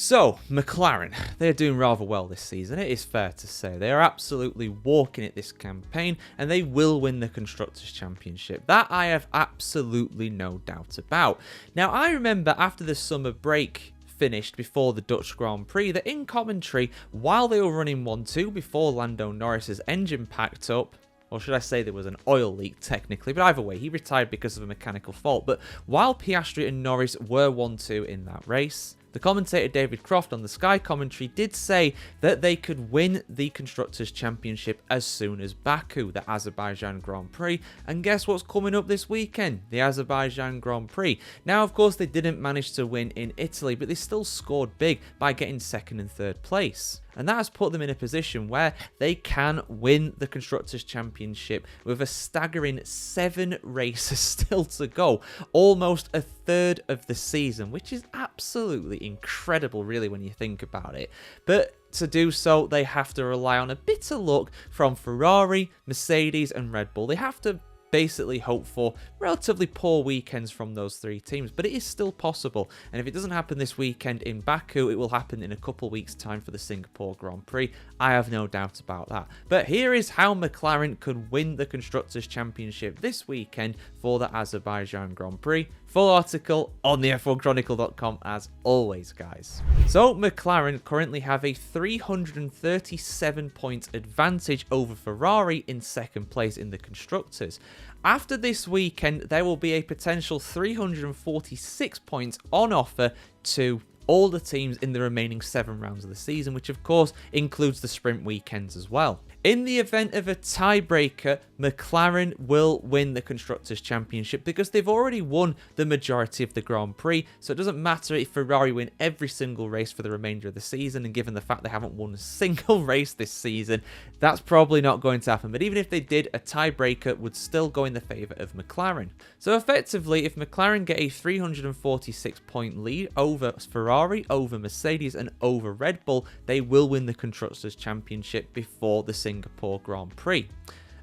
So, McLaren, they're doing rather well this season, it is fair to say. They are absolutely walking it this campaign, and they will win the Constructors Championship. That I have absolutely no doubt about. Now, I remember after the summer break finished before the Dutch Grand Prix, that in commentary, while they were running 1-2 before Lando Norris's engine packed up, or should I say there was an oil leak technically, but either way, he retired because of a mechanical fault. But while Piastri and Norris were 1-2 in that race, the commentator David Croft on the Sky commentary did say that they could win the Constructors' Championship as soon as Baku, the Azerbaijan Grand Prix. And guess what's coming up this weekend? The Azerbaijan Grand Prix. Now, of course, they didn't manage to win in Italy, but they still scored big by getting second and third place. And that has put them in a position where they can win the Constructors' Championship with a staggering 7 races still to go. Almost a third of the season, which is absolutely incredible, really, when you think about it. But to do so, they have to rely on a bit of luck from Ferrari, Mercedes, and Red Bull. They have to basically hope for relatively poor weekends from those 3 teams, but it is still possible. And if it doesn't happen this weekend in Baku, it will happen in a couple weeks' time for the Singapore Grand Prix. I have no doubt about that. But here is how McLaren could win the Constructors' Championship this weekend for the Azerbaijan Grand Prix. Full article on the F1chronicle.com as always, guys. So McLaren currently have a 337-point advantage over Ferrari in second place in the Constructors. After this weekend, there will be a potential 346 points on offer to all the teams in the remaining 7 rounds of the season, which of course includes the sprint weekends as well. In the event of a tiebreaker, McLaren will win the Constructors' Championship because they've already won the majority of the Grand Prix, so it doesn't matter if Ferrari win every single race for the remainder of the season, and given the fact they haven't won a single race this season, that's probably not going to happen. But even if they did, a tiebreaker would still go in the favour of McLaren. So effectively, if McLaren get a 346-point lead over Ferrari, over Mercedes, and over Red Bull, they will win the Constructors' Championship before the Singapore Grand Prix.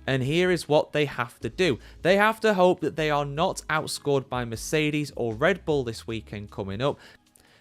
And here is what they have to do. They have to hope that they are not outscored by Mercedes or Red Bull this weekend coming up.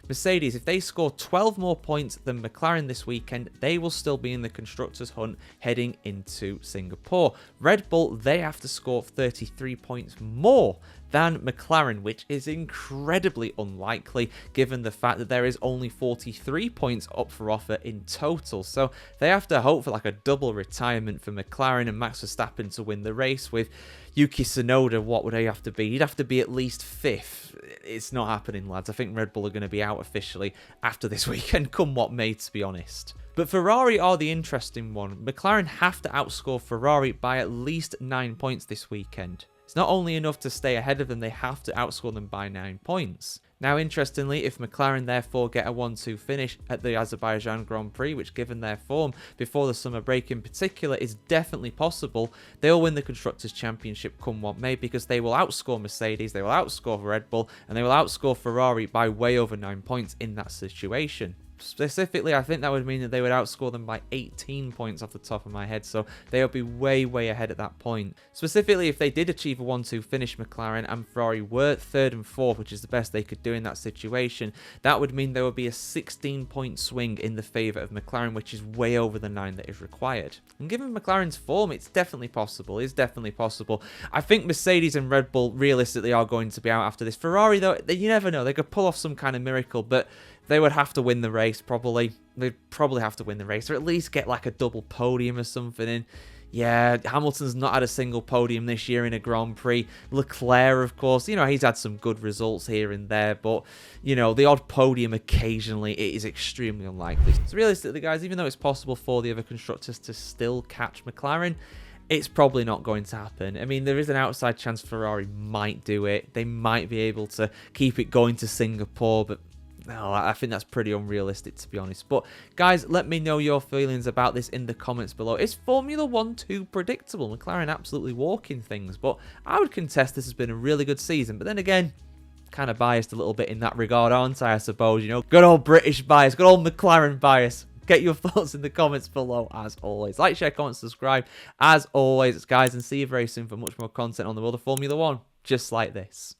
Mercedes, if they score 12 more points than McLaren this weekend, they will still be in the Constructors' hunt heading into Singapore. Red Bull, they have to score 33 points more than McLaren, which is incredibly unlikely given the fact that there is only 43 points up for offer in total. So they have to hope for like a double retirement for McLaren and Max Verstappen to win the race. With Yuki Tsunoda, what would he have to be? He'd have to be at least 5th. It's not happening, lads. I think Red Bull are going to be out officially after this weekend, come what may, to be honest. But Ferrari are the interesting one. McLaren have to outscore Ferrari by at least 9 points this weekend. It's not only enough to stay ahead of them, they have to outscore them by 9 points. Now, interestingly, if McLaren therefore get a 1-2 finish at the Azerbaijan Grand Prix, which given their form before the summer break in particular is definitely possible, they'll win the Constructors' Championship come what may, because they will outscore Mercedes, they will outscore Red Bull, and they will outscore Ferrari by way over 9 points in that situation. Specifically, I think that would mean that they would outscore them by 18 points off the top of my head, so they would be way ahead at that point. Specifically, if they did achieve a 1-2 finish, McLaren, and Ferrari were 3rd and 4th, which is the best they could do in that situation, that would mean there would be a 16-point swing in the favour of McLaren, which is way over the 9 that is required. And given McLaren's form, it's definitely possible. It's definitely possible. I think Mercedes and Red Bull realistically are going to be out after this. Ferrari, though, you never know. They could pull off some kind of miracle, but they would have to win the race, probably. They'd probably have to win the race, or at least get like a double podium or something in. Yeah, Hamilton's not had a single podium this year in a Grand Prix. Leclerc, of course, you know, he's had some good results here and there, but, you know, the odd podium occasionally, it is extremely unlikely. So realistically, guys, even though it's possible for the other constructors to still catch McLaren, it's probably not going to happen. I mean, there is an outside chance Ferrari might do it. They might be able to keep it going to Singapore, but no, I think that's pretty unrealistic, to be honest. But guys, let me know your feelings about this in the comments below. Is Formula 1 too predictable? McLaren absolutely walking things, but I would contest this has been a really good season. But then again, kind of biased a little bit in that regard, aren't I suppose? You know, good old British bias, good old McLaren bias. Get your thoughts in the comments below, as always. Like, share, comment, subscribe, as always, guys, and see you very soon for much more content on the world of Formula 1, just like this.